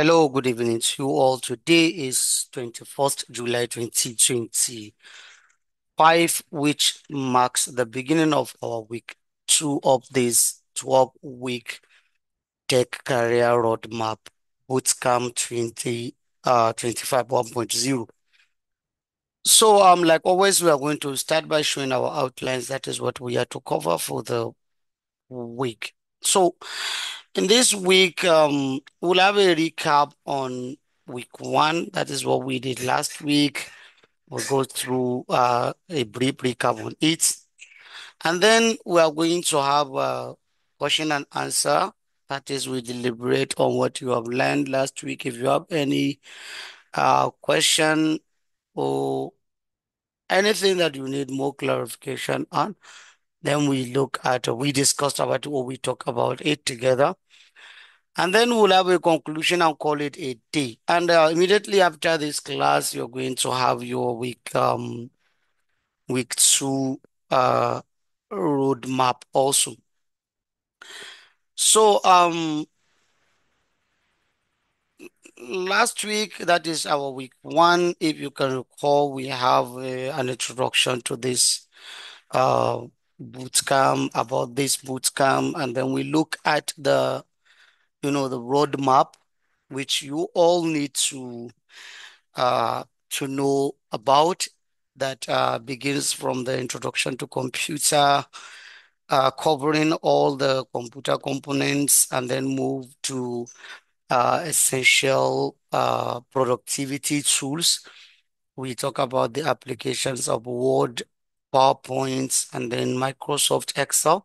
Hello, good evening to you all. Today is 21st July 2025, which marks the beginning of our week two of this 12-week Tech Career Roadmap Bootcamp 2025 1.0. So, like always, we are going to start by showing our outlines. That is what we are to cover for the week. So, in this week, we'll have a recap on week one. That is what we did last week. We'll go through a brief recap on it. And then we are going to have a question and answer. That is, we deliberate on what you have learned last week. If you have any question or anything that you need more clarification on, then we discussed about it or we talk about it together. And then we'll have a conclusion and call it a day. And immediately after this class, you're going to have your week two uh roadmap also. So last week, that is our week one. If you can recall, we have an introduction to this uh bootcamp, about this bootcamp, and then we look at the roadmap, which you all need to know about, that begins from the introduction to computer, covering all the computer components, and then move to essential productivity tools. We talk about the applications of Word, PowerPoint, and then Microsoft Excel,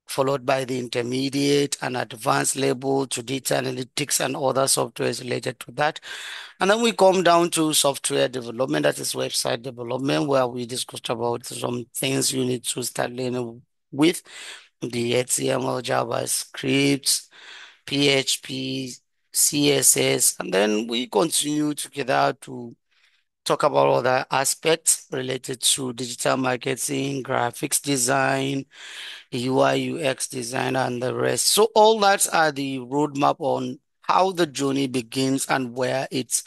followed by the intermediate and advanced level to data analytics and other softwares related to that. And then we come down to software development, that is website development, where we discussed about some things you need to start learning with the HTML, JavaScript, PHP, CSS, and then we continue together to talk about other aspects related to digital marketing, graphics design, UI, UX design, and the rest. So all that are the roadmap on how the journey begins and where it's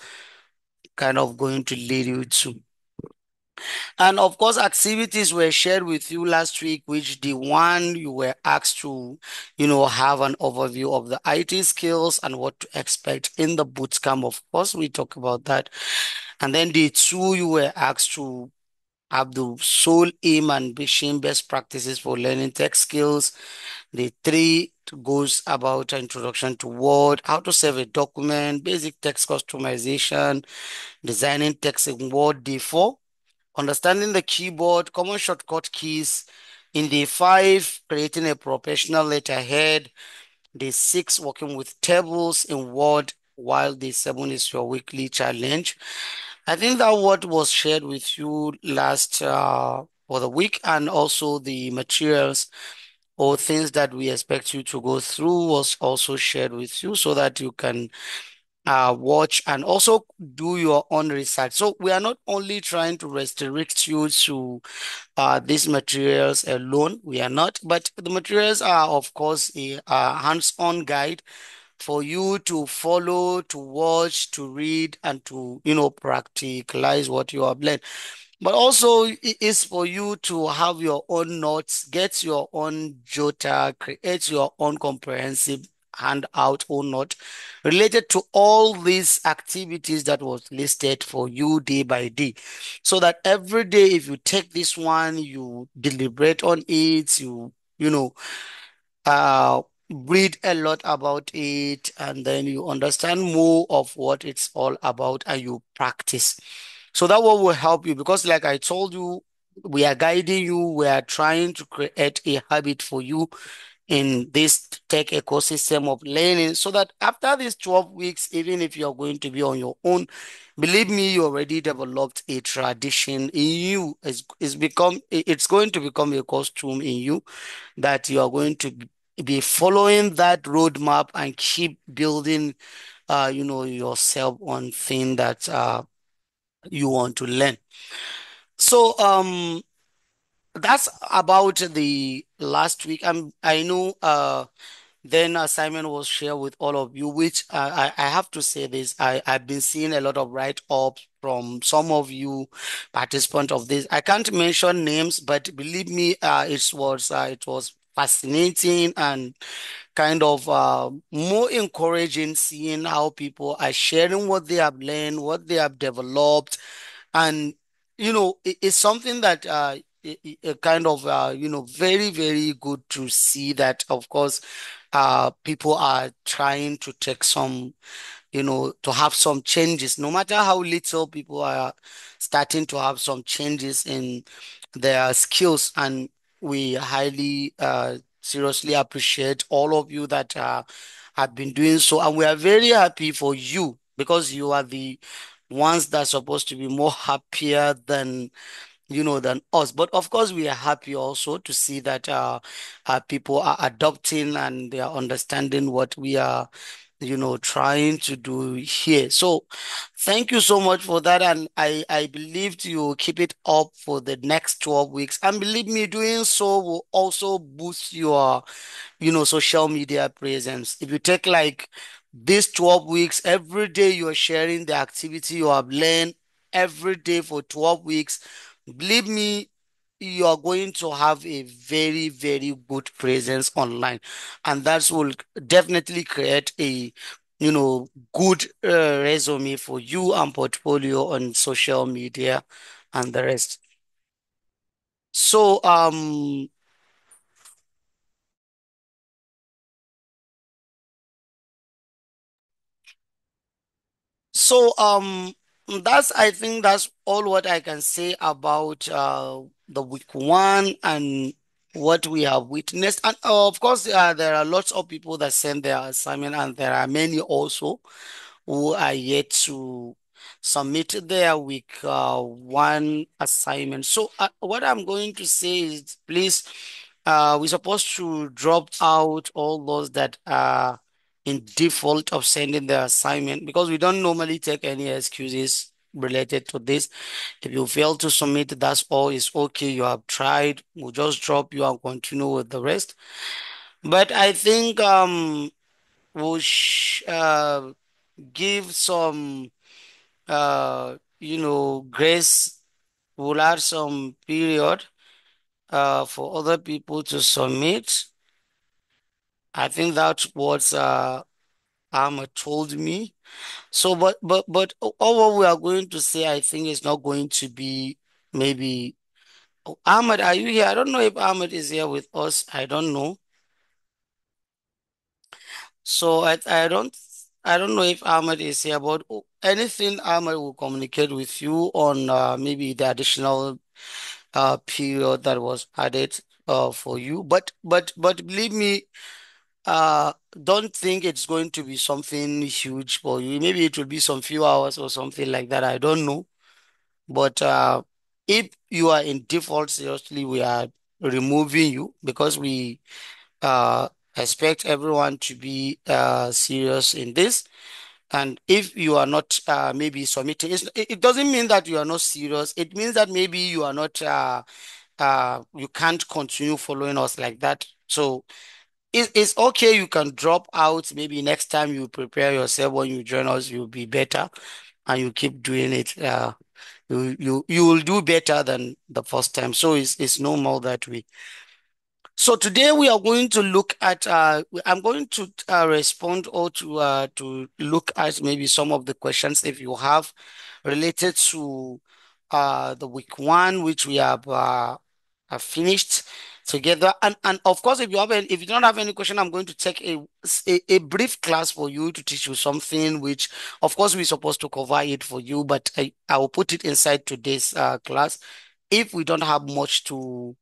kind of going to lead you to. And of course, activities were shared with you last week, which the one you were asked to, have an overview of the IT skills and what to expect in the bootcamp. Of course, we talk about that. And then the two you were asked to have the sole aim and vision best practices for learning tech skills. The three goes about introduction to Word, how to save a document, basic text customization, designing text in Word. D4, understanding the keyboard, common shortcut keys. In day five, creating a professional letterhead. Day six, working with tables in Word, while day seven is your weekly challenge. I think that what was shared with you last for the week, and also the materials or things that we expect you to go through was also shared with you so that you can watch and also do your own research. So we are not only trying to restrict you to these materials alone, we are not, but the materials are, of course, a hands-on guide for you to follow, to watch, to read, and to, practicalize what you have learned. But also, it is for you to have your own notes, get your own jota, create your own comprehensive handout or note related to all these activities that was listed for you day by day. So that every day, if you take this one, you deliberate on it, you know, uh, read a lot about it, and then you understand more of what it's all about and you practice. So that what will help you, because like I told you, we are guiding you, we are trying to create a habit for you in this tech ecosystem of learning, so that after these 12 weeks, even if you're going to be on your own, believe me, you already developed a tradition in you. It's going to become a costume in you, that you are going to be following that roadmap and keep building yourself on thing that you want to learn. So that's about the last week. I know then assignment was shared with all of you, which I have to say this, I've been seeing a lot of write-ups from some of you participants of this. I can't mention names, but believe me, it was fascinating and kind of more encouraging seeing how people are sharing what they have learned, what they have developed, and it's something that kind of very, very good to see that, of course, people are trying to take some, to have some changes. No matter how little, people are starting to have some changes in their skills, and we highly seriously appreciate all of you that have been doing so, and we are very happy for you because you are the ones that are supposed to be more happier than than us. But of course, we are happy also to see that people are adopting and they are understanding what we are trying to do here. So thank you so much for that. And I believe you keep it up for the next 12 weeks. And believe me, doing so will also boost your social media presence. If you take like these 12 weeks, every day you're sharing the activity you have learned every day for 12 weeks, believe me, you are going to have a very, very good presence online. And that will definitely create a, good resume for you and portfolio on social media and the rest. So, So that's I think that's all what I can say about the week one and what we have witnessed. And of course, there are lots of people that send their assignment, and there are many also who are yet to submit their week one assignment. So what I'm going to say is, please, we're supposed to drop out all those that are in default of sending the assignment because we don't normally take any excuses related to this. If you fail to submit, that's all. It's okay. You have tried. We'll just drop you and continue with the rest. But I think we'll give some grace. We'll add some period for other people to submit. I think that's what Ahmed told me. So, but all what we are going to say, I think, is not going to be maybe. Oh, Ahmed, are you here? I don't know if Ahmed is here with us. I don't know. So I don't know if Ahmed is here, but anything Ahmed will communicate with you on maybe the additional period that was added for you. But believe me, uh, don't think it's going to be something huge for you. Maybe it will be some few hours or something like that. I don't know. But if you are in default, seriously, we are removing you because we uh, expect everyone to be serious in this. And if you are not maybe submitting, it doesn't mean that you are not serious. It means that maybe you are not, you can't continue following us like that. So it's okay. You can drop out. Maybe next time you prepare yourself when you join us, you'll be better and you keep doing it. You will do better than the first time. So it's normal that way. So today we are going to look at I'm going to respond or to look at maybe some of the questions if you have related to the week one which we have finished together, and of course if you don't have any question, I'm going to take a brief class for you to teach you something which of course we're supposed to cover it for you, but I will put it inside today's class if we don't have much to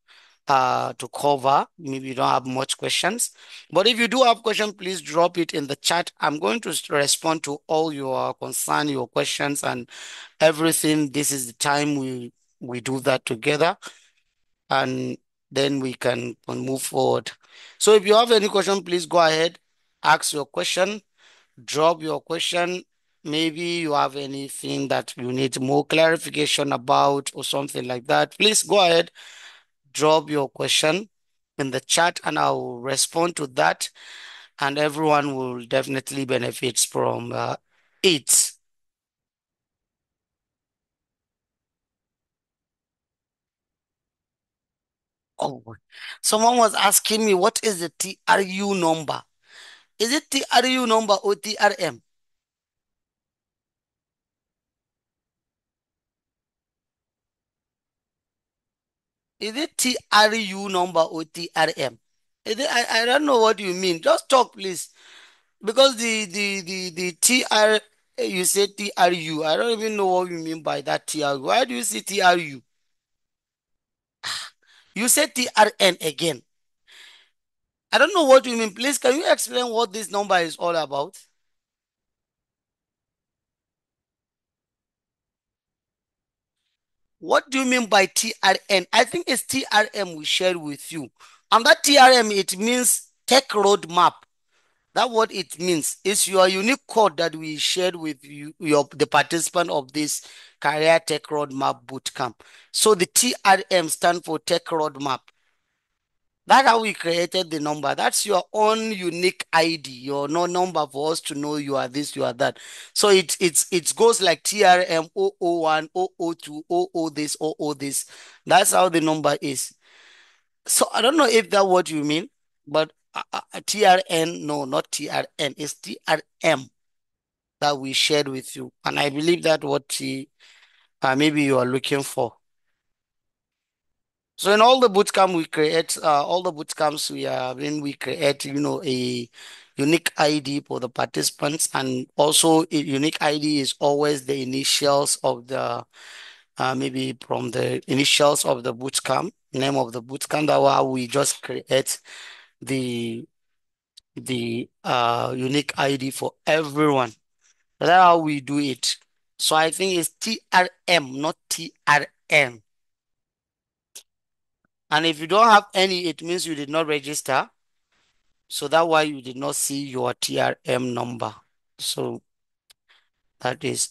cover. Maybe you don't have much questions, but if you do have question, please drop it in the chat. I'm going to respond to all your concern, your questions, and everything. This is the time we do that together, and then we can move forward. So if you have any question, please go ahead, ask your question, drop your question. Maybe you have anything that you need more clarification about or something like that. Please go ahead, drop your question in the chat and I'll respond to that. and everyone will definitely benefit from it. Oh, someone was asking me what is the TRU number? Is it TRU number or TRM? Is it TRU number or TRM? I don't know what you mean. Just talk, please. Because the TR, you said TRU. I don't even know what you mean by that TRU. Why do you say TRU? You said TRN again. I don't know what you mean. Please, can you explain what this number is all about? What do you mean by TRN? I think it's TRM we shared with you. And that TRM, it means tech roadmap. That what it means is your unique code that we shared with you, the participant of this career tech roadmap bootcamp. So the TRM stand for tech roadmap. That's how we created the number. That's your own unique ID, your no number for us to know you are this, you are that. So it goes like TRM 001, 002, 00 this, 00 this. That's how the number is. So I don't know if that's what you mean, but TRN, no, not TRN, it's TRM that we shared with you. And I believe that what maybe you are looking for. So in all the bootcamp we create, all the bootcamps we are when we create, a unique ID for the participants, and also a unique ID is always the initials of the maybe from the initials of the bootcamp, name of the bootcamp. That why we just create the unique ID for everyone. That's how we do it. So I think it's TRM, not TRN. And if you don't have any, it means you did not register. So that's why you did not see your TRM number. So that is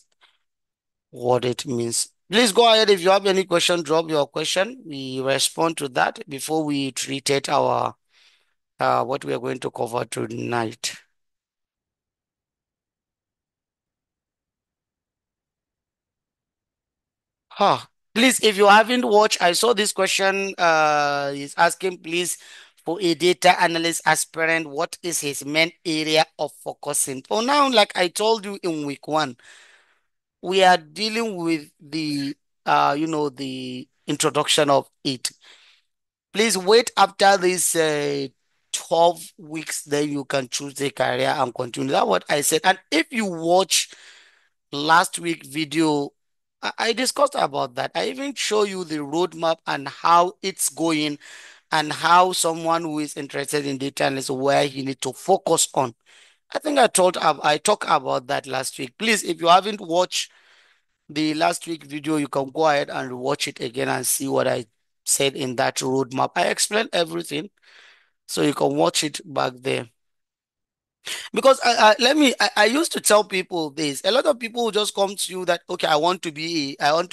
what it means. Please go ahead. If you have any question, drop your question. We respond to that before we treated our what we are going to cover tonight. Huh. Please, if you haven't watched, I saw this question is asking, please, for a data analyst aspirant, what is his main area of focusing? For now, like I told you in week one, we are dealing with the introduction of it. Please wait after this 12 weeks, then you can choose the career and continue. That's what I said. And if you watch last week video, I discussed about that. I even show you the roadmap and how it's going and how someone who is interested in data analysis where he need to focus on. I think I talked about that last week. Please, if you haven't watched the last week video, you can go ahead and watch it again and see what I said in that roadmap. I explained everything, so you can watch it back there. Because I used to tell people this. A lot of people will just come to you that, okay, I want to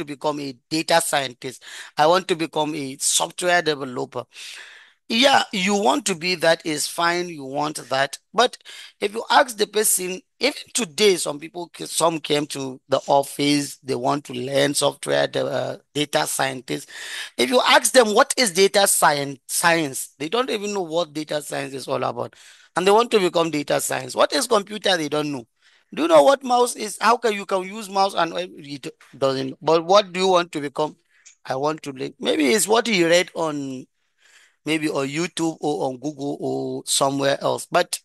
become a data scientist. I want to become a software developer. Yeah, you want to be that is fine. You want that. But if you ask the person, even today, some came to the office, they want to learn software, data scientist. If you ask them what is science, they don't even know what data science is all about. And they want to become data science. What is computer? They don't know. Do you know what mouse is? How can you can use mouse and it doesn't? But what do you want to become? I want to learn. Maybe it's what you read on maybe on YouTube or on Google or somewhere else. But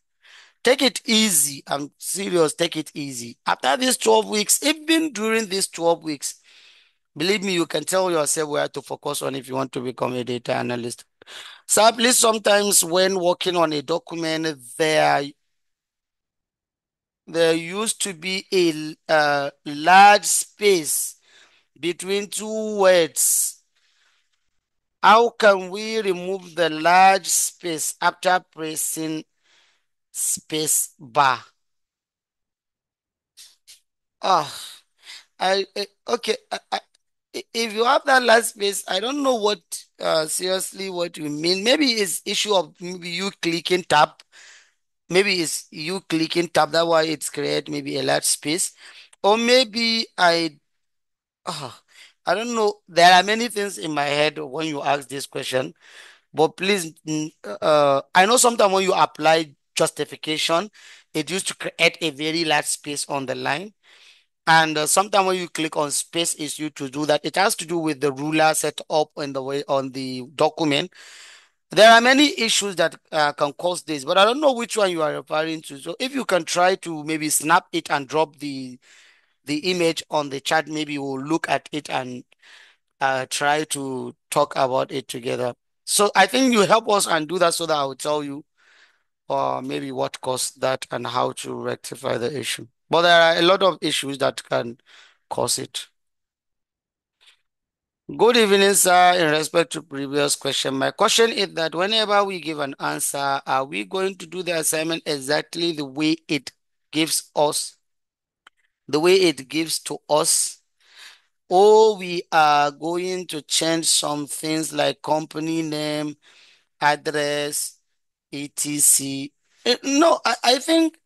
take it easy. I'm serious. Take it easy. After these 12 weeks, even during these 12 weeks, believe me, you can tell yourself where to focus on if you want to become a data analyst. Sadly, sometimes when working on a document, there used to be a large space between two words. How can we remove the large space after pressing space bar? Oh, okay. If you have that last space, I don't know what seriously what you mean. Maybe it's issue of maybe you clicking tab Maybe it's you clicking tab, that's why it's create maybe a large space. Or maybe ah, I don't know. There are many things in my head when you ask this question, but please, I know sometimes when you apply justification, it used to create a very large space on the line. And sometimes when you click on space is you to do that. It has to do with the ruler set up in the way on the document. There are many issues that can cause this, but I don't know which one you are referring to. So if you can try to maybe snap it and drop the image on the chat, maybe we'll look at it and try to talk about it together. So I think you help us and do that so that I will tell you maybe what caused that and how to rectify the issue. But there are a lot of issues that can cause it. Good evening, sir. In respect to previous question, my question is that whenever we give an answer, are we going to do the assignment exactly the way it gives us, the way it gives to us, or we are going to change some things like company name, address, etc. No, I think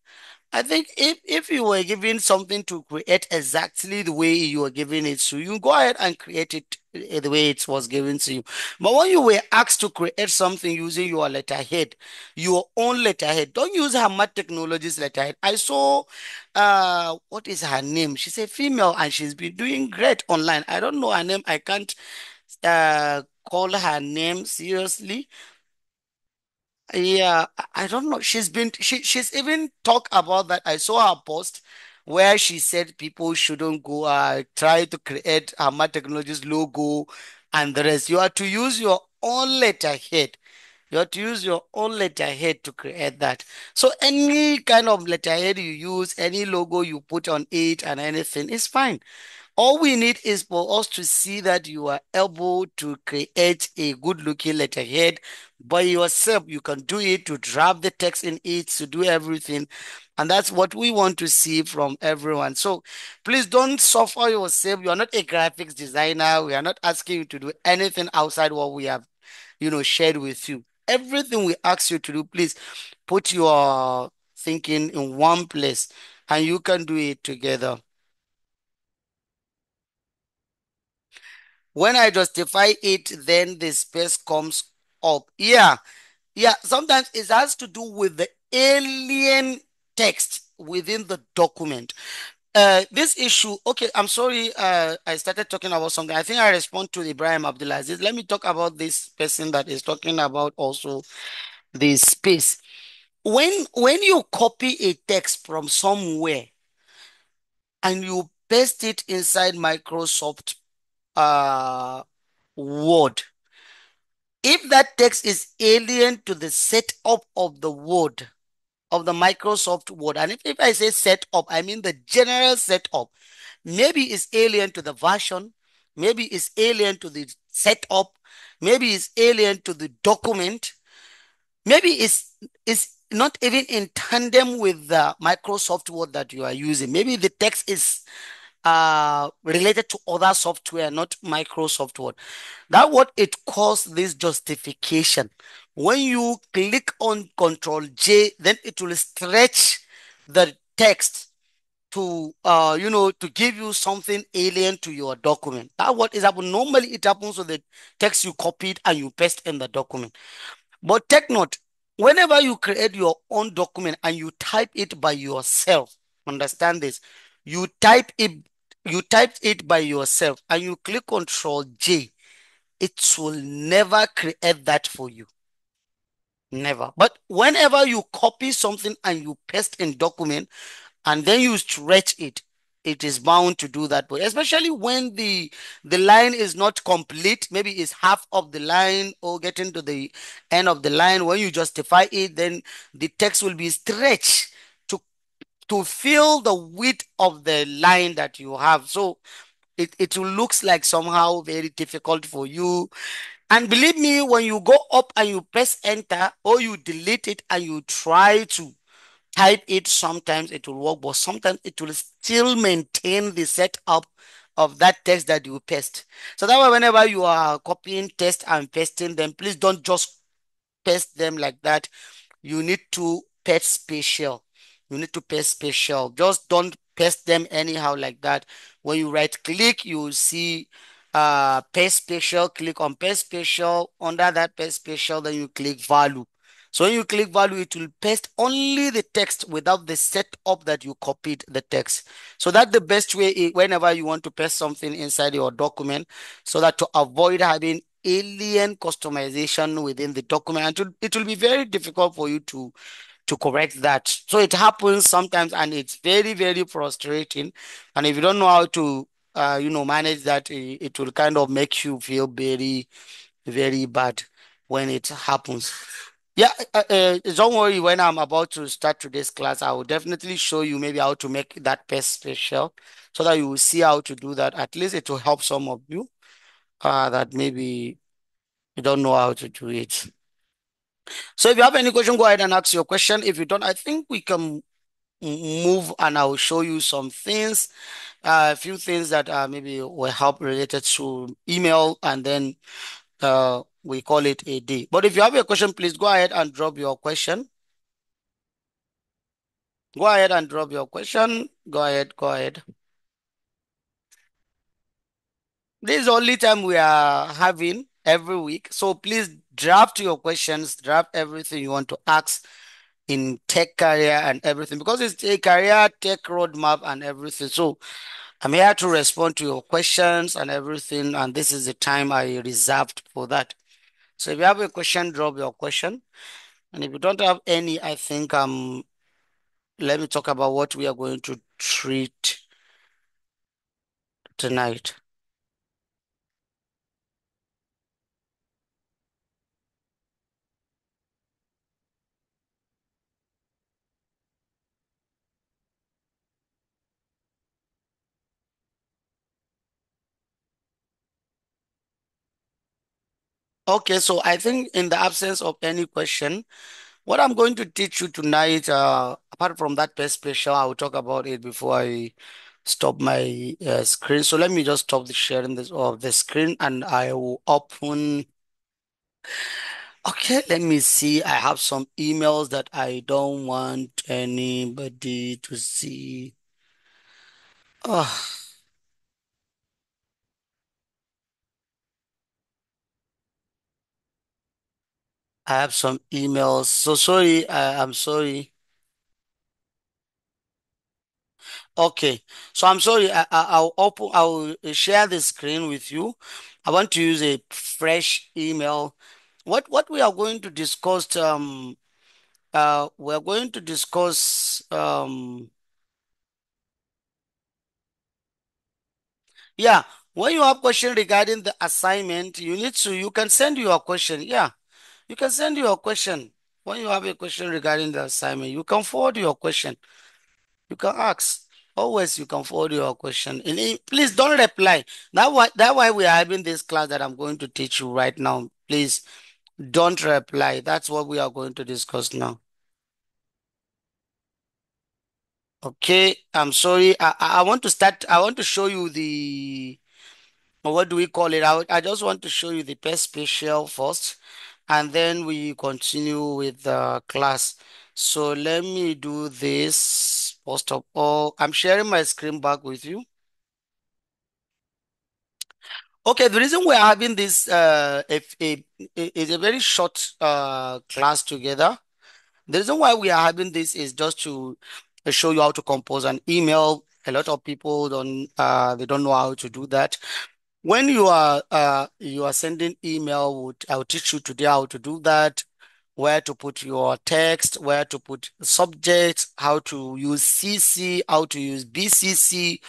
if you were given something to create exactly the way you were giving it to you, go ahead and create it the way it was given to you. But when you were asked to create something using your letterhead, your own letterhead, don't use Hamad Technologies letterhead. I saw what is her name? She's a female and she's been doing great online. I don't know her name. I can't call her name seriously. Yeah, I don't know. She's even talked about that. I saw her post where she said people shouldn't go try to create Hama Technologies logo and the rest. You are to use your own letterhead. You have to use your own letterhead to create that. So any kind of letterhead you use, any logo you put on it and anything is fine. All we need is for us to see that you are able to create a good looking letterhead by yourself. You can do it to drop the text in it, to do everything. And that's what we want to see from everyone. So please don't suffer yourself. You are not a graphics designer. We are not asking you to do anything outside what we have, shared with you. Everything we ask you to do, please put your thinking in one place and you can do it together. When I justify it, then the space comes up. Yeah, yeah. Sometimes it has to do with the alien text within the document. This issue, okay, I'm sorry, I started talking about something. I think I respond to Ibrahim Abdulaziz. Let me talk about this person that is talking about also the space. When you copy a text from somewhere and you paste it inside Microsoft uh, Word, if that text is alien to the setup of the Word, of the Microsoft Word, and if I say setup, I mean the general setup, maybe it's alien to the version, maybe it's alien to the setup, maybe it's alien to the document, maybe it's not even in tandem with the Microsoft Word that you are using. Maybe the text is related to other software, not Microsoft Word. That what it calls this justification. When you click on Control J, then it will stretch the text to give you something alien to your document. That what is happening. Normally it happens with the text you copied and you paste in the document. But take note, whenever you create your own document and you type it by yourself, understand this, you type it, you typed it by yourself and you click Control J, it will never create that for you. Never. But whenever you copy something and you paste in document and then you stretch it, it is bound to do that. But especially when the line is not complete, maybe it's half of the line or getting to the end of the line. When you justify it, then the text will be stretched to to fill the width of the line that you have. So it will looks like somehow very difficult for you. And believe me, when you go up and you press enter or you delete it and you try to type it, sometimes it will work, but sometimes it will still maintain the setup of that text that you paste. So that way, whenever you are copying text and pasting them, please don't just paste them like that. You need to paste special. You need to paste special. Just don't paste them anyhow like that. When you right click, you will see paste special. Click on paste special. Under that paste special, then you click value. So when you click value, it will paste only the text without the setup that you copied the text. So that's the best way whenever you want to paste something inside your document, so that to avoid having alien customization within the document, and it will be very difficult for you to correct that. So it happens sometimes, and it's very, very frustrating. And if you don't know how to, manage that, it will kind of make you feel very, very bad when it happens. Yeah, don't worry. When I'm about to start today's class, I will definitely show you maybe how to make that pest special, so that you will see how to do that. At least it will help some of you that maybe you don't know how to do it. So if you have any question, go ahead and ask your question. If you don't, I think we can move, and I will show you some things, a few things that maybe will help related to email, and then we call it a day. But if you have a question, please go ahead and drop your question. Go ahead and drop your question. Go ahead, go ahead. This is the only time we are having every week. So please draft your questions, draft everything you want to ask in tech career and everything, because it's a career tech roadmap and everything. So I'm here to respond to your questions and everything, and this is the time I reserved for that. So if you have a question, drop your question. And if you don't have any, I think let me talk about what we are going to treat tonight. Okay, so I think in the absence of any question, what I'm going to teach you tonight, apart from that past special, I will talk about it before I stop my screen. So let me just stop the sharing this of the screen, and I will open. Okay, let me see. I have some emails that I don't want anybody to see. Oh, I have some emails. So sorry. I'm sorry. Okay, so I'm sorry. I'll open. I'll share the screen with you. I want to use a fresh email. What we are going to discuss? We're going to discuss. Yeah. When you have question regarding the assignment, you can send your question. Yeah, you can send your question. When you have a question regarding the assignment, you can forward your question. You can ask. Always you can forward your question. Please don't reply. That why we are having this class that I'm going to teach you right now. Please don't reply. That's what we are going to discuss now. Okay, I'm sorry. I want to start. I want to show you the, what do we call it? I just want to show you the pest special first, and then we continue with the class. So let me do this. First of all, I'm sharing my screen back with you. Okay, the reason we're having this is a very short class together. The reason why we are having this is just to show you how to compose an email. A lot of people they don't know how to do that. When you are sending email, I'll teach you today how to do that, where to put your text, where to put subjects, how to use CC, how to use BCC,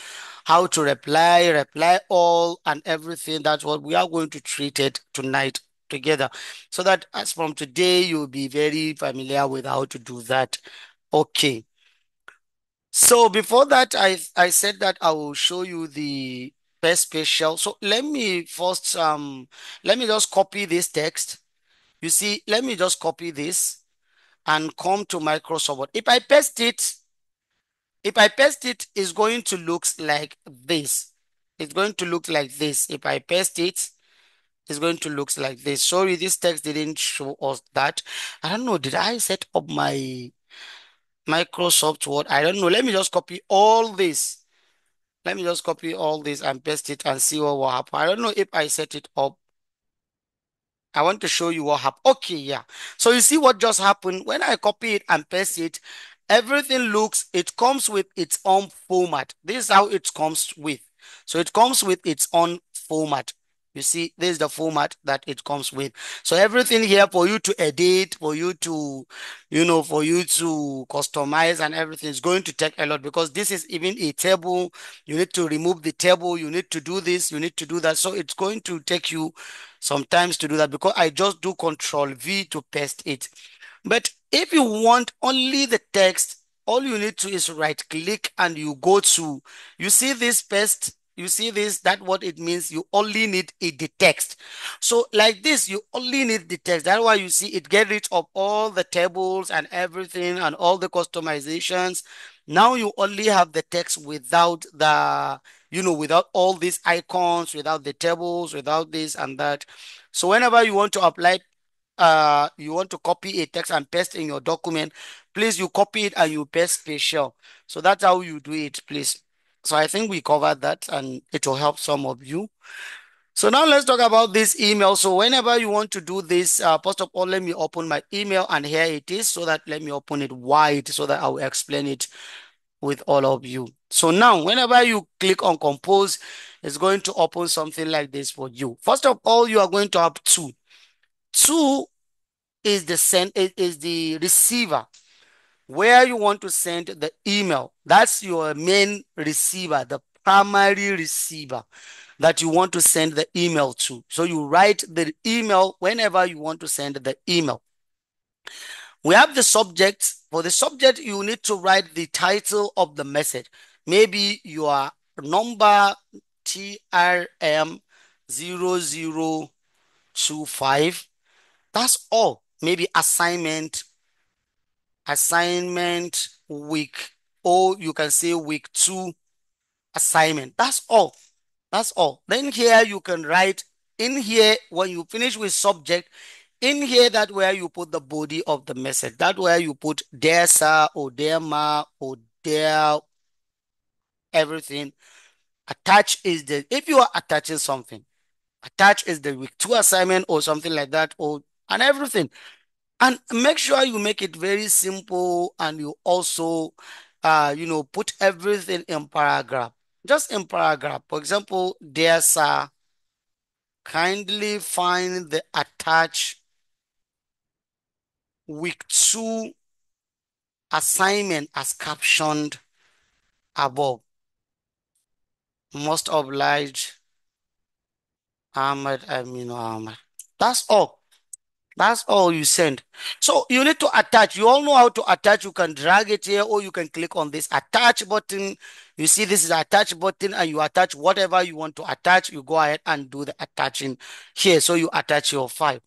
how to reply all, and everything. That's what we are going to treat it tonight together. So that as from today, you'll be very familiar with how to do that. Okay. So before that, I said that I will show you the best special. So let me just copy this text. You see, let me just copy this and come to Microsoft Word. If I paste it, it's going to look like this. It's going to look like this. If I paste it, it's going to look like this. Sorry, this text didn't show us that. I don't know. Did I set up my Microsoft Word. I don't know. Let me just copy all this. Let me just copy all this and paste it and see what will happen. I don't know if I set it up. I want to show you what happened. Okay, yeah. So you see what just happened when I copy it and paste it, everything looks, it comes with its own format. This is how it comes with. So it comes with its own format. You see, this is the format that it comes with. So everything here for you to edit, for you to, for you to customize and everything is going to take a lot because this is even a table. You need to remove the table. You need to do this. You need to do that. So it's going to take you sometimes to do that because I just do Control V to paste it. But if you want only the text, all you need to is right click and you go to, you see this paste, you see this, that what it means, you only need the text. So like this, you only need the text. That's why you see it get rid of all the tables and everything and all the customizations. Now you only have the text without the, without all these icons, without the tables, without this and that. So whenever you want to apply, you want to copy a text and paste in your document, please you copy it and you paste special. So that's how you do it, please. So I think we covered that and it will help some of you. So now let's talk about this email. So whenever you want to do this, first of all, let me open my email and here it is. So that let me open it wide so that I will explain it with all of you. So now, whenever you click on compose, it's going to open something like this for you. First of all, you are going to have two. Two is the is the receiver where you want to send the email. That's your main receiver, the primary receiver that you want to send the email to. So you write the email whenever you want to send the email. We have the subject. For the subject, you need to write the title of the message. Maybe your number TRM0025. That's all. Maybe assignment week, or you can say week 2 assignment. That's all. That's all. Then here you can write in here when you finish with subject. In here, that where you put the body of the message. That where you put dear sir or dear ma or dear everything. Attach is the, if you are attaching something, attach is the week 2 assignment or something like that, or and everything. And make sure you make it very simple and you also put everything in paragraph. Just in paragraph. For example, dear sir, kindly find the attached week 2 assignment as captioned above. Most obliged, Ahmed Aminu Ahmed. That's all. That's all you send. So you need to attach. You all know how to attach. You can drag it here or you can click on this attach button. You see this is attach button and you attach whatever you want to attach. You go ahead and do the attaching here. So you attach your file.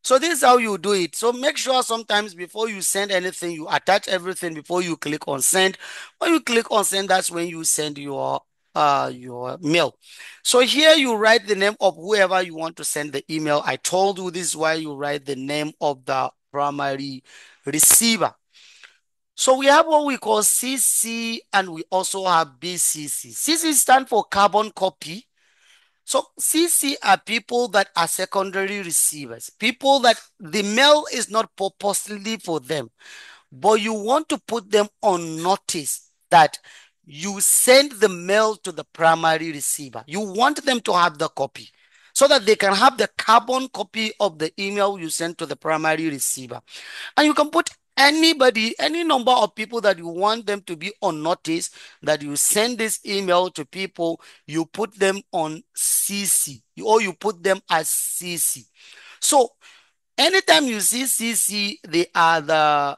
So this is how you do it. So make sure sometimes before you send anything, you attach everything before you click on send. When you click on send, that's when you send your mail. So here you write the name of whoever you want to send the email. I told you this is why you write the name of the primary receiver. So we have what we call CC and we also have BCC. CC stands for carbon copy. So CC are people that are secondary receivers, people that the mail is not purposely for them, but you want to put them on notice that you send the mail to the primary receiver. You want them to have the copy so that they can have the carbon copy of the email you send to the primary receiver. And you can put anybody, any number of people that you want them to be on notice that you send this email to people, you put them on CC or you put them as CC. So anytime you see CC, they are the,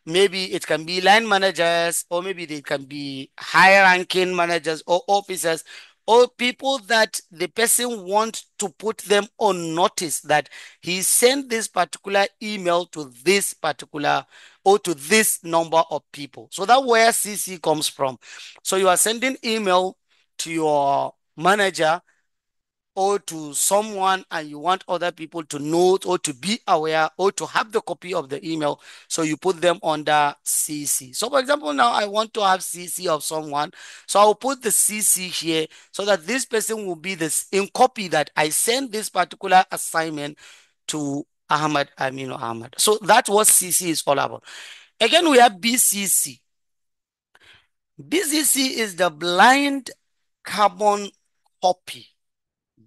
maybe it can be line managers or maybe they can be high ranking managers or officers or people that the person wants to put them on notice that he sent this particular email to this particular or to this number of people. So that's where CC comes from. So you are sending email to your manager or to someone and you want other people to know or to be aware or to have the copy of the email, so you put them under CC. So for example, now I want to have CC of someone, so I'll put the CC here so that this person will be this in copy that I send this particular assignment to Ahmad Aminu Ahmad. So that's what CC is all about. Again, we have BCC. BCC is the blind carbon copy.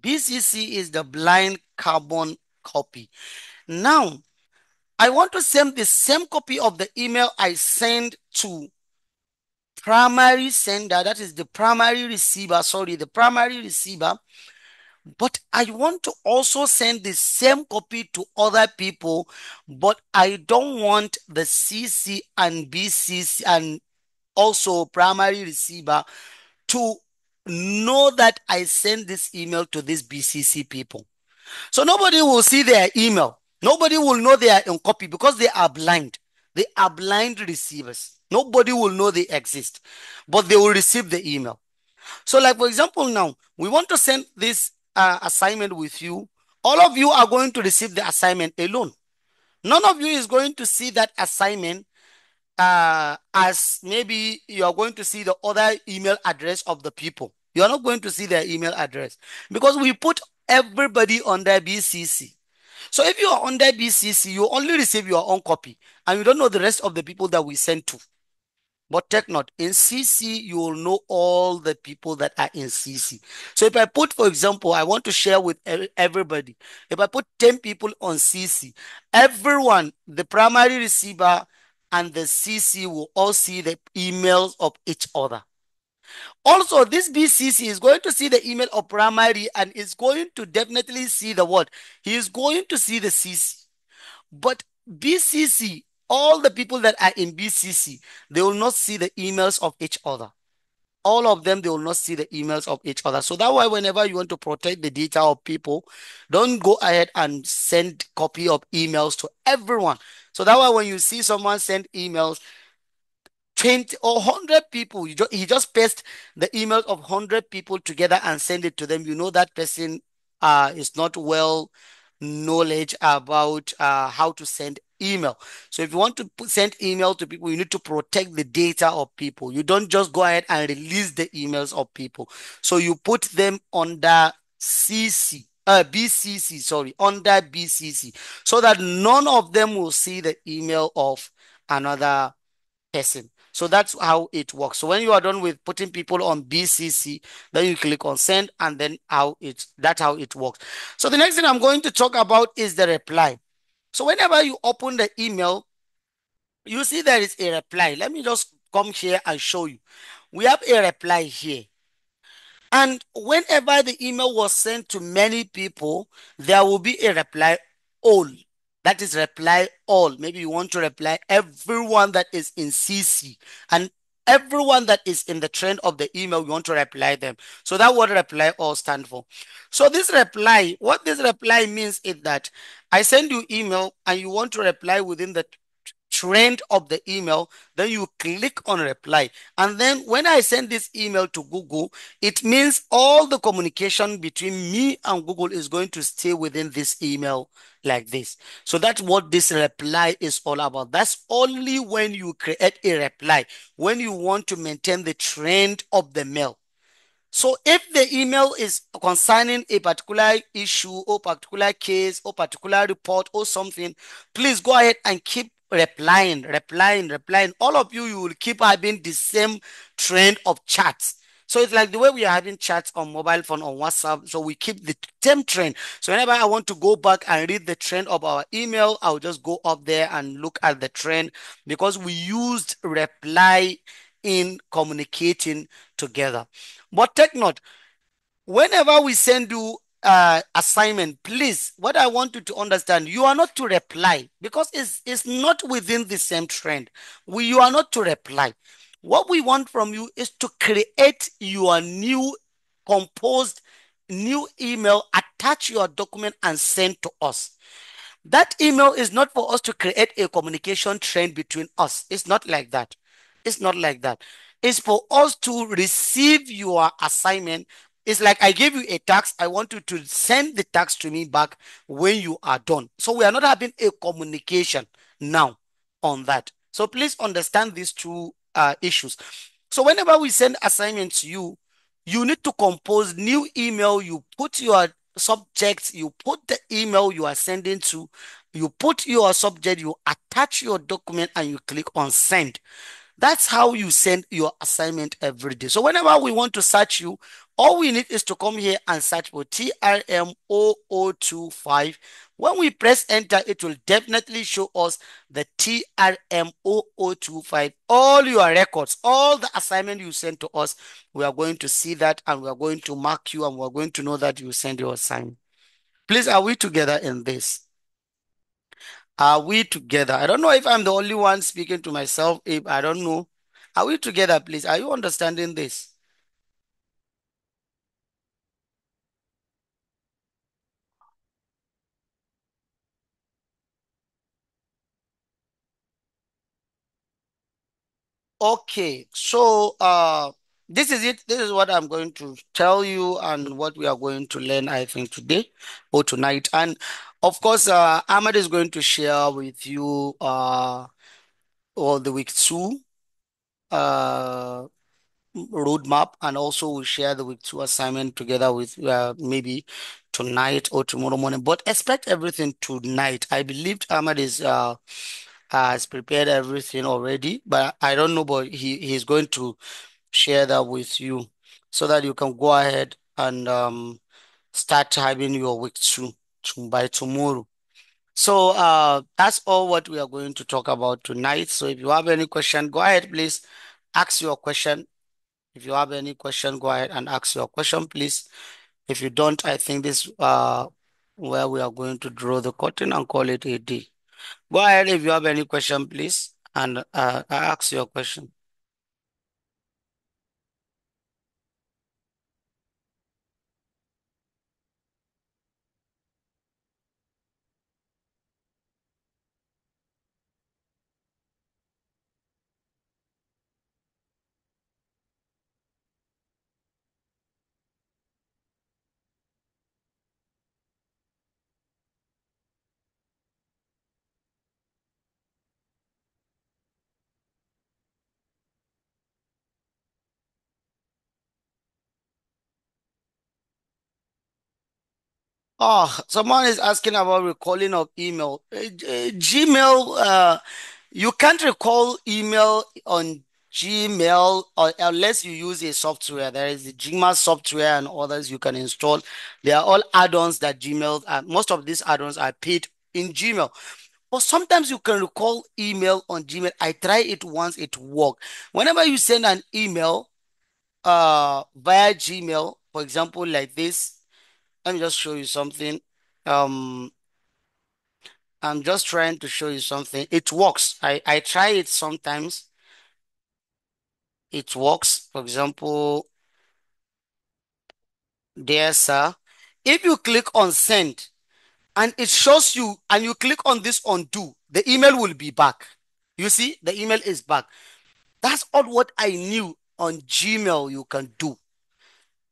BCC is the blind carbon copy. Now, I want to send the same copy of the email I send to primary sender, that is the primary receiver, sorry, the primary receiver, but I want to also send the same copy to other people, but I don't want the CC and BCC and also primary receiver to know that I send this email to these BCC people. So nobody will see their email. Nobody will know they are in copy because they are blind. They are blind receivers. Nobody will know they exist, but they will receive the email. So like for example, now we want to send this assignment with you. All of you are going to receive the assignment alone. None of you is going to see that assignment as maybe you are going to see the other email address of the people. You are not going to see their email address because we put everybody under BCC. So if you are under BCC, you only receive your own copy and you don't know the rest of the people that we send to. But take note, in CC, you will know all the people that are in CC. So if I put, for example, I want to share with everybody. If I put 10 people on CC, everyone, the primary receiver and the CC will all see the emails of each other. Also, this BCC is going to see the email of primary and is going to definitely see the what? He is going to see the CC. But BCC, all the people that are in BCC, they will not see the emails of each other. All of them, they will not see the emails of each other. So that's why whenever you want to protect the data of people, don't go ahead and send copy of emails to everyone. So that way when you see someone send emails, 20 or 100 people, he just paste the emails of 100 people together and send it to them. You know that person is not well knowledge about how to send email. So if you want to send email to people, you need to protect the data of people. You don't just go ahead and release the emails of people. So you put them under BCC, sorry, under BCC, so that none of them will see the email of another person. So that's how it works. So when you are done with putting people on BCC, then you click on send, and then that's how it works. So the next thing I'm going to talk about is the reply. So whenever you open the email, you see there is a reply. Let me just come here and show you. We have a reply here. And whenever the email was sent to many people, there will be a reply all. That is reply all. Maybe you want to reply everyone that is in CC and everyone that is in the trend of the email, you want to reply them. So that what reply all stand for. So this reply, what this reply means is that I send you email and you want to reply within the trend of the email, then you click on reply. And then when I send this email to Google, it means all the communication between me and Google is going to stay within this email like this. So that's what this reply is all about. That's only when you create a reply, when you want to maintain the trend of the mail. So if the email is concerning a particular issue or particular case or particular report or something, please go ahead and keep replying. All of you, you will keep having the same trend of chats. So it's like the way we are having chats on mobile phone, on WhatsApp. So we keep the same trend. So whenever I want to go back and read the trend of our email, I'll just go up there and look at the trend because we used reply in communicating together. But take note, whenever we send you assignment, please, what I want you to understand, you are not to reply because it's not within the same trend. You are not to reply. What we want from you is to create your new composed new email, attach your document and send to us. That email is not for us to create a communication trend between us. It's not like that. It's not like that. It's for us to receive your assignment. It's like I gave you a task. I want you to send the task to me back when you are done. So we are not having a communication now on that. So please understand these two issues. So whenever we send assignments to you, you need to compose new email. You put your subject, you put the email you are sending to, you put your subject, you attach your document, and you click on send. That's how you send your assignment every day. So whenever we want to search you, all we need is to come here and search for TRM0025. When we press enter, it will definitely show us the TRM0025. All your records, all the assignment you sent to us, we are going to see that, and we are going to mark you, and we are going to know that you send your assignment. Please, are we together in this? Are we together? I don't know if I'm the only one speaking to myself. If I don't know. Are we together, please? Are you understanding this? Okay. So this is it. This is what I'm going to tell you and what we are going to learn, I think, today or tonight. And of course, Ahmad is going to share with you all the week two uh roadmap, and also we'll share the week two assignment together with maybe tonight or tomorrow morning. But expect everything tonight. I believe Ahmad is has prepared everything already, but I don't know, but he's going to share that with you so that you can go ahead and start having your week two by tomorrow. So that's all what we are going to talk about tonight. So if you have any question, go ahead, please ask your question. If you have any question, go ahead and ask your question, please. If you don't, I think this where we are going to draw the curtain and call it a day. Go ahead if you have any question, please, and ask your question. Oh, someone is asking about recalling of email. Gmail, you can't recall email on Gmail or unless you use a software. There is the Gmail software and others you can install. They are all add-ons that Gmail, most of these add-ons are paid in Gmail. But sometimes you can recall email on Gmail. I tried it once, it worked. Whenever you send an email via Gmail, for example, like this, let me just show you something. Um, I'm just trying to show you something. It works. I try it sometimes. It works. For example, there, sir. If you click on send and it shows you, and you click on this undo, the email will be back. You see, the email is back. That's all what I knew on Gmail you can do.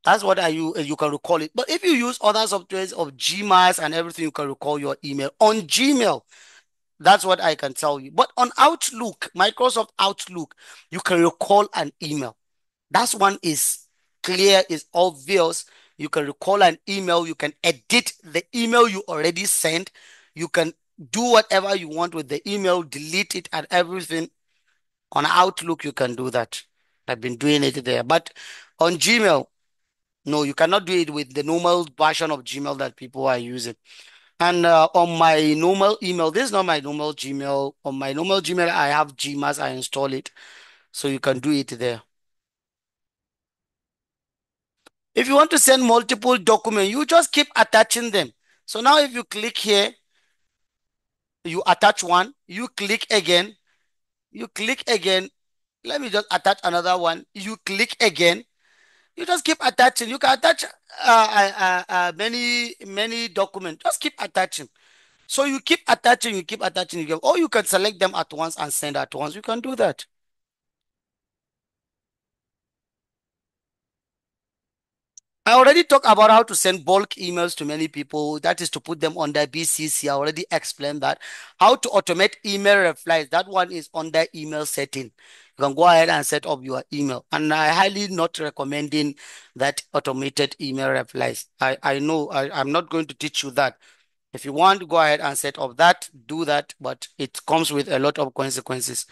That's what you can recall it. But if you use other softwares of Gmail and everything, you can recall your email on Gmail. That's what I can tell you. But on Outlook, Microsoft Outlook, you can recall an email. That one is clear, is obvious. You can recall an email. You can edit the email you already sent. You can do whatever you want with the email, delete it and everything. On Outlook, you can do that. I've been doing it there. But on Gmail, no, you cannot do it with the normal version of Gmail that people are using. And on my normal email, this is not my normal Gmail. On my normal Gmail, I have Gmail. I install it. So you can do it there. If you want to send multiple documents, you just keep attaching them. So now if you click here, you attach one, you click again. Let me just attach another one. You click again. You just keep attaching. You can attach many documents. Just keep attaching. So you keep attaching, you keep attaching, or you can select them at once and send at once. You can do that. I already talked about how to send bulk emails to many people. That is to put them under BCC. I already explained that. How to automate email replies. That one is under email setting. You can go ahead and set up your email. And I highly not recommending that automated email replies. I know I'm not going to teach you that. If you want to go ahead and set up that, do that, but it comes with a lot of consequences.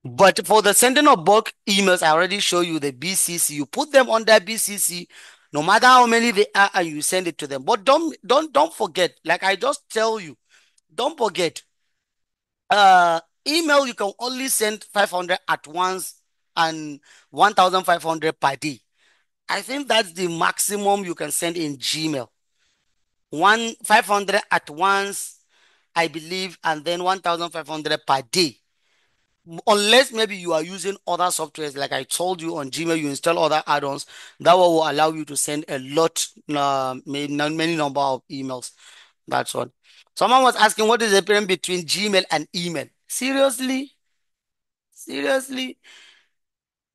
But for the sending of bulk emails, I already show you the BCC. You put them on that BCC, no matter how many they are, and you send it to them. But don't forget. Like I just tell you, don't forget. Email you can only send 500 at once and 1,500 per day. I think that's the maximum you can send in Gmail. One 500 at once, I believe, and then 1,500 per day. Unless maybe you are using other softwares, like I told you on Gmail, you install other add-ons that will allow you to send a lot, many number of emails. That's all. Someone was asking what is the difference between Gmail and email. Seriously, seriously,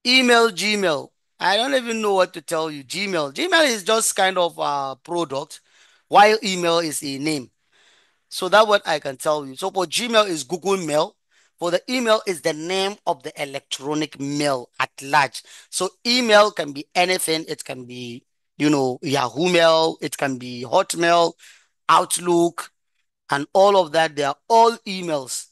email, Gmail. I don't even know what to tell you. Gmail is just kind of a product, while email is a name. So that's what I can tell you. So for Gmail is Google Mail. For the email is the name of the electronic mail at large. So email can be anything. It can be, Yahoo Mail. It can be Hotmail, Outlook, and all of that. They are all emails.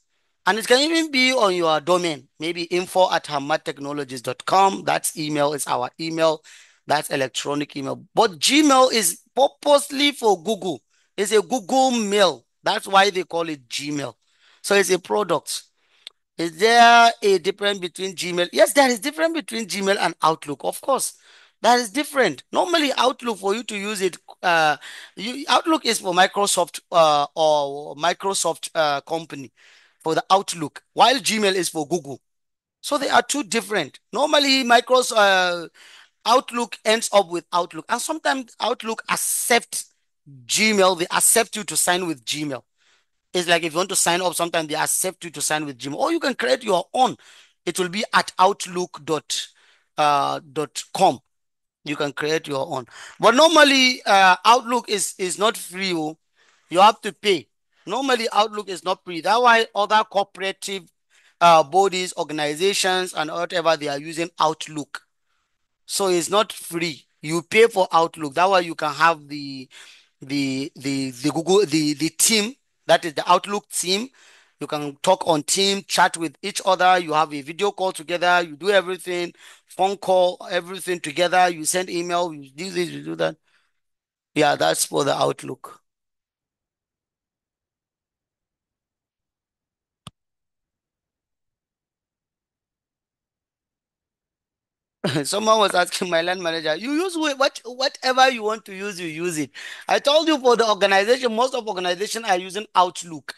And it can even be on your domain, maybe info@hamadtechnologies.com. That's email, is our email. That's electronic email. But Gmail is purposely for Google. It's a Google mail. That's why they call it Gmail. So it's a product. Is there a difference between Gmail? Yes, there is difference between Gmail and Outlook. Of course, that is different. Normally, Outlook for you to use it, Outlook is for Microsoft or Microsoft company for the Outlook, while Gmail is for Google. So they are two different. Normally, Microsoft Outlook ends up with Outlook, and sometimes Outlook accepts Gmail. They accept you to sign with Gmail. It's like if you want to sign up, sometimes they accept you to sign with Gmail, or you can create your own. It will be at outlook.com. You can create your own. But normally, Outlook is not free. Oh. You have to pay. Normally, Outlook is not free. That's why other cooperative bodies, organizations, and whatever they are using Outlook. So it's not free. You pay for Outlook. That way you can have the Google the team, that is the Outlook team. You can talk on team, chat with each other. You have a video call together. You do everything, phone call, everything together. You send email. You do this, you do that. Yeah, that's for the Outlook. Someone was asking my land manager, you use whatever you want to use, you use it. I told you for the organization, most of organizations are using Outlook.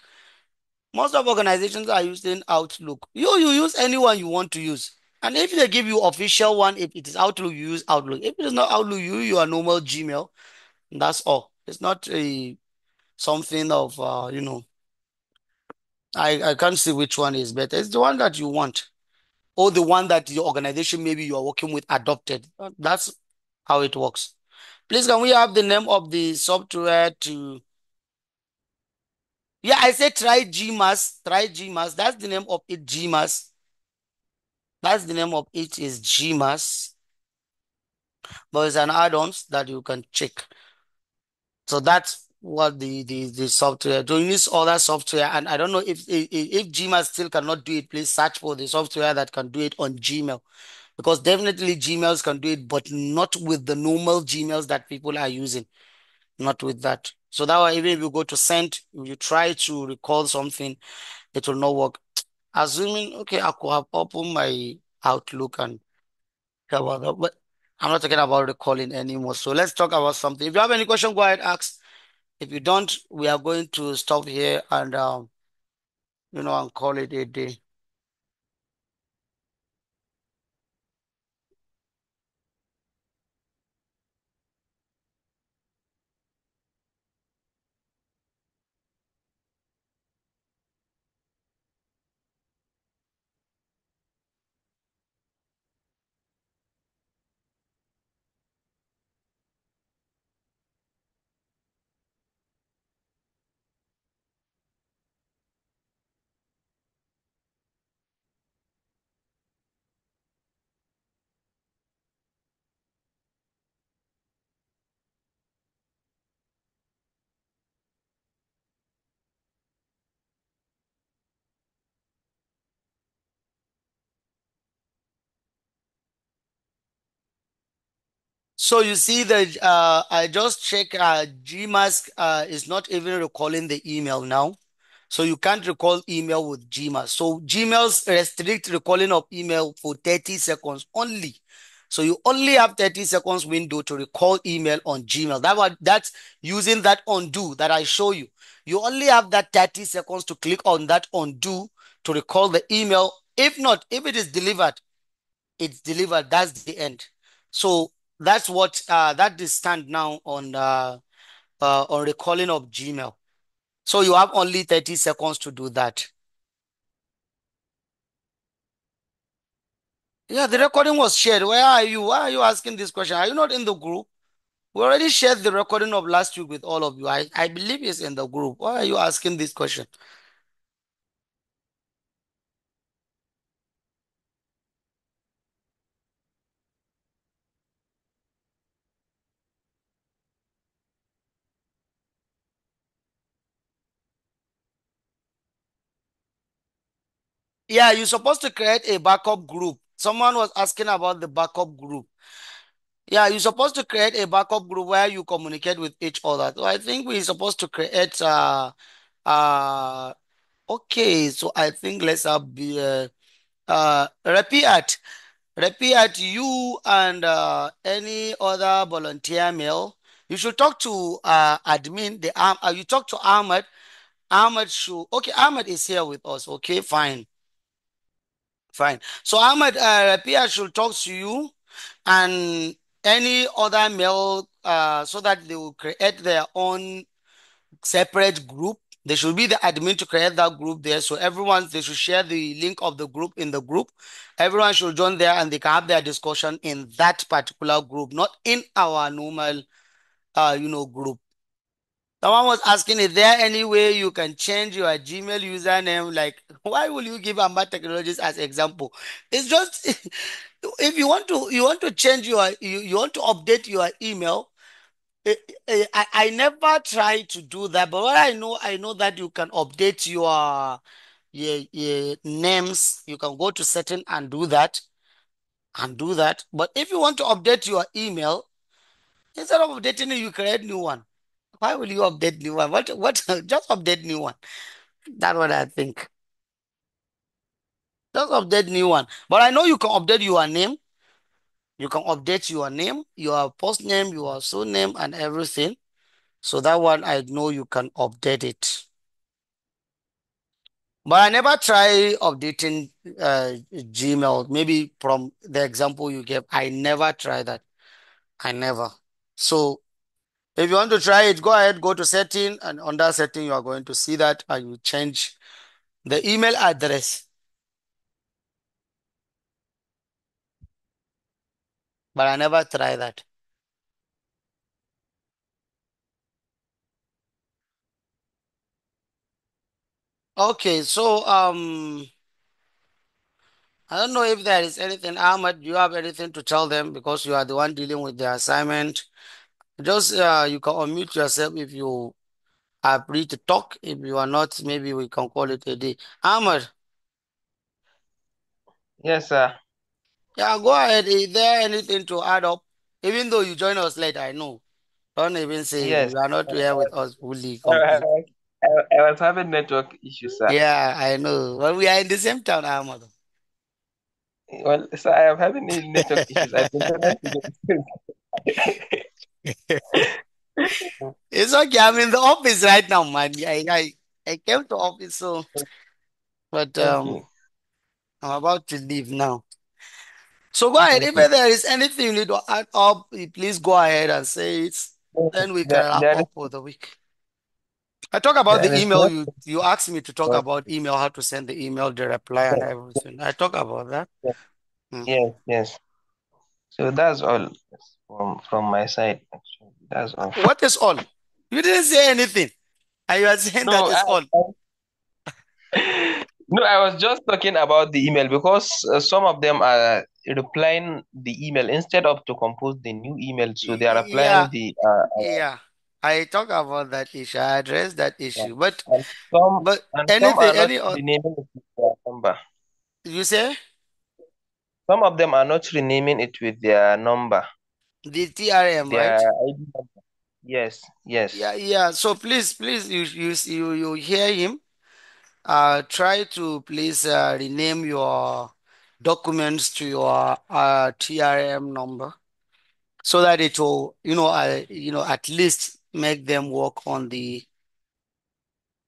Most of organizations are using Outlook. You use anyone you want to use. And if they give you official one, if it is Outlook, you use Outlook. If it is not Outlook, you use your normal Gmail. That's all. It's not a something of I can't see which one is better. It's the one that you want. Or the one that your organization maybe you are working with adopted. That's how it works. Please, can we have the name of the software to yeah, I said try GMAS. Try GMAS. That's the name of it, GMAS. That's the name of it is GMAS, but it's an add-ons that you can check. So that's what the software. Do you use other software? And I don't know if Gmail still cannot do it. Please search for the software that can do it on Gmail, because definitely Gmails can do it, but not with the normal Gmails that people are using. Not with that. So that way, even if you go to send, if you try to recall something, it will not work. Assuming okay, I could have opened my Outlook and about that, but I'm not talking about recalling anymore. So let's talk about something. If you have any question, go ahead, ask. If you don't, we are going to stop here and and call it a day. So you see that I just check Gmask is not even recalling the email now. So you can't recall email with Gmail. So Gmails restrict recalling of email for 30 seconds only. So you only have 30 seconds window to recall email on Gmail. That's using that undo that I show you. You only have that 30 seconds to click on that undo to recall the email. If not, if it is delivered, it's delivered. That's the end. So that's what that is stand now on recalling of Gmail. So you have only 30 seconds to do that. Yeah, the recording was shared. Where are you? Why are you asking this question? Are you not in the group? We already shared the recording of last week with all of you. I believe it's in the group. Why are you asking this question? Yeah, you're supposed to create a backup group. Someone was asking about the backup group. Yeah, you're supposed to create a backup group where you communicate with each other. So I think we're supposed to create uh okay, so I think let's have repeat you and any other volunteer male. You should talk to admin. You talk to Ahmed. Ahmed should. Okay, Ahmed is here with us. Okay, fine, fine. So Ahmed, Rapia should talk to you and any other male so that they will create their own separate group. They should be the admin to create that group there. So everyone, they should share the link of the group in the group. Everyone should join there and they can have their discussion in that particular group, not in our normal, group. Someone was asking, is there any way you can change your Gmail username? Like, why will you give Amba Technologies as example? It's just if you want to change you want to update your email. I never try to do that, but what I know that you can update your names. You can go to setting and do that. But if you want to update your email, instead of updating it, you create new one. Why will you update new one? What just update new one. That's what I think. Just update new one. But I know you can update your name. You can update your name, your post name, your surname, and everything. So that one I know you can update it. But I never try updating Gmail. Maybe from the example you gave, I never try that. I never. So if you want to try it, go ahead, go to setting, and under setting, you are going to see that and you change the email address. But I never try that. Okay, so I don't know if there is anything. Ahmad, do you have anything to tell them because you are the one dealing with the assignment? Just you can unmute yourself if you are free to talk. If you are not, maybe we can call it a day. Ahmad, Yes, sir. yeah, go ahead. Is there anything to add up? Even though you joined us late, I know. Don't even say Yes. you are not here with us fully I, I, complete. I was having network issues, sir. Yeah, I know. But we are in the same town, Ahmad. Well, sir, I am having network issues. I've been trying to get. It's okay. I'm in the office right now, man. I came to office, so but Okay. I'm about to leave now. So go ahead. If Okay. there is anything you need to add up, please go ahead and say it. Then we can There, wrap there is up for the week. I talk about the there is email. not You asked me to talk but about email, how to send the email, the reply, and yes, everything. I talk about that. yes, Mhm. yes, yes. So that's all from my side, actually. That's all. What is all? You didn't say anything, and you are saying that No, is all. no, I was just talking about the email because some of them are replying the email instead of to compose the new email. So they are Yeah, applying the yeah. I talk about that issue. I address that yeah. issue. But and some but and some anything, are not renaming it with their number. you say? Some of them are not renaming it with their number. The TRM, their right? ID number. Yes, yes. Yeah, yeah. So please, you hear him. Try to please rename your documents to your TRM number so that it will, at least make them work on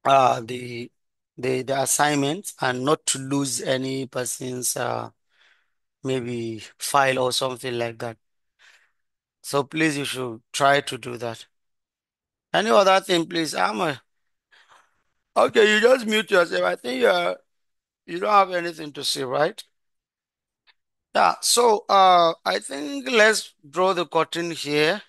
uh, the the assignment and not to lose any person's maybe file or something like that. So please, you should try to do that. Any other thing, please, Amma? Okay, you just mute yourself. I think you don't have anything to say, right? Yeah, so I think let's draw the curtain here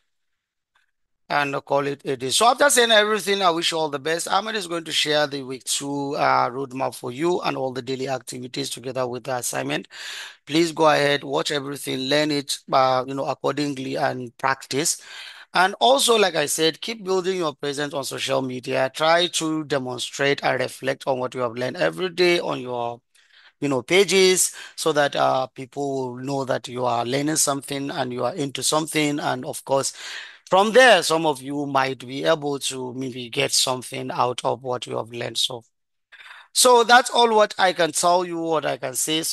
and call it a day. So after saying everything, I wish you all the best. Ahmed is going to share the week two roadmap for you and all the daily activities together with the assignment. Please go ahead, watch everything, learn it, accordingly and practice. And also, like I said, keep building your presence on social media. Try to demonstrate and reflect on what you have learned every day on your pages so that people will know that you are learning something and you are into something. And of course, from there, some of you might be able to maybe get something out of what you have learned. So that's all what I can tell you, what I can say.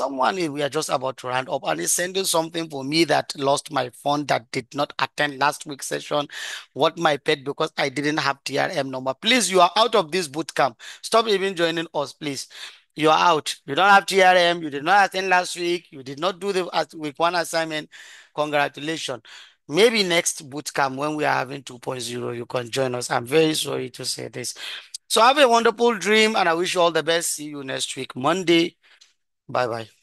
We are just about to round up and is sending something for me that lost my phone that did not attend last week's session. What my pet because I didn't have TRM number. Please, you are out of this boot camp. Stop even joining us, please. You are out. You don't have TRM. You did not attend last week. You did not do the week one assignment. Congratulations. Maybe next boot camp when we are having 2.0, you can join us. I'm very sorry to say this. So have a wonderful dream and I wish you all the best. See you next week, Monday. Bye bye.